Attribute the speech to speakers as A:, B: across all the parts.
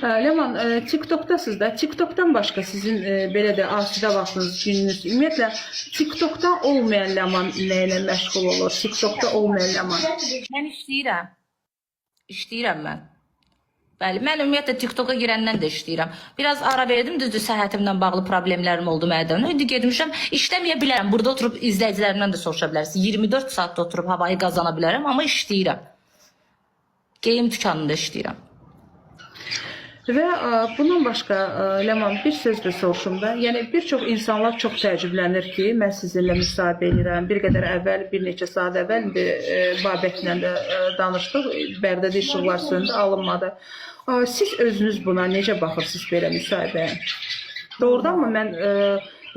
A: Ləman, TikTokdasınız da. TikTokdan başqa sizin belə də asudə vaxtınız, gününüz, ümumiyyətlə TikTokda olmayan Ləman nə ilə məşğul olur? TikTokda olmayan Ləman.
B: Mən işləyirəm. İşləyirəm mən. Bəli, mən ümumiyyətlə TikToka girəndən də işləyirəm. Biraz ara verdim, düzdür, səhhətimlə bağlı problemlərim oldu mədən. İndi getmişəm, işləməyə bilərəm. Burada oturub izləyicilərimdən də soruşa bilərsiniz. 24 saatda oturub havayı qazana bilərəm, amma işləyirəm. Geyim dükanında işləyirəm.
A: Və bundan başqa Ləman bir söz də soruşum da. Yəni bir çox insanlar çox təəccüblənir ki, mən sizinlə müsahibə edirəm. Bir qədər əvvəl, bir neçə saat əvvəl Babəklə də danışdıq. Bərdədə işıqlar söndü, alınmadı. Siz özünüz buna necə baxırsınız belə müsahibəyə? Doğrudanmı mən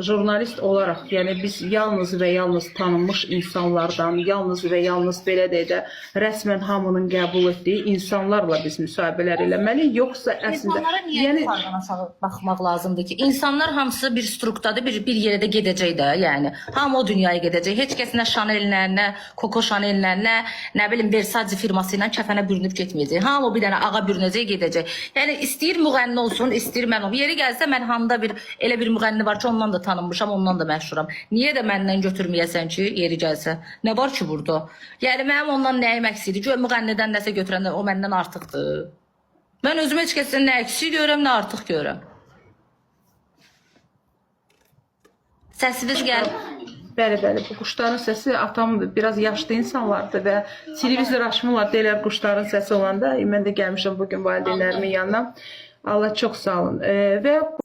A: jurnalist olaraq, yəni biz yalnız və yalnız tanınmış insanlardan, yalnız və yalnız belə deyək də rəsmən hamının qəbul etdiyi insanlarla biz müsahibələr eləməliyik, yoxsa əslində
B: İnsanlara niyə yuxarıdan aşağı baxmaq lazımdır ki? İnsanlar hamısı bir strukturada bir yerə də gedəcək də, yəni. Hamı o dünyaya gedəcək. Heç kəs nə Chanel-lə, nə Coco Chanel-lə, nə bilim Versace firması ilə kəfənə bürünüb getməyəcək. Hamı bir dənə ağa bürünəcək, gedəcək. Yəni istəyir müğənni olsun, istəyir mən olum. Yeri gəlsə mən hamda elə bir müğənni var ki, ondan da tanınmışam, ondan da məşhuram. Niyə də məndən götürməyəsən ki, yeri gəlsə? Nə var ki burada? Yəni mənim ondan nəyim əksidir? Gör müğənnidən nəsə götürəndə o məndən artıqdır. Mən özüm heç kəsdən nə əksik görürəm, nə artıq görürəm. Səsiniz gəl.
A: Bəli, bu quşların səsi atamdır. Biraz yaşlı insanlardır və televizor açmırlar, deyirlər quşların səsi olanda. Mən də gəlmişəm bugün valideynlərimin yanına. Allah çox sağ olun. Və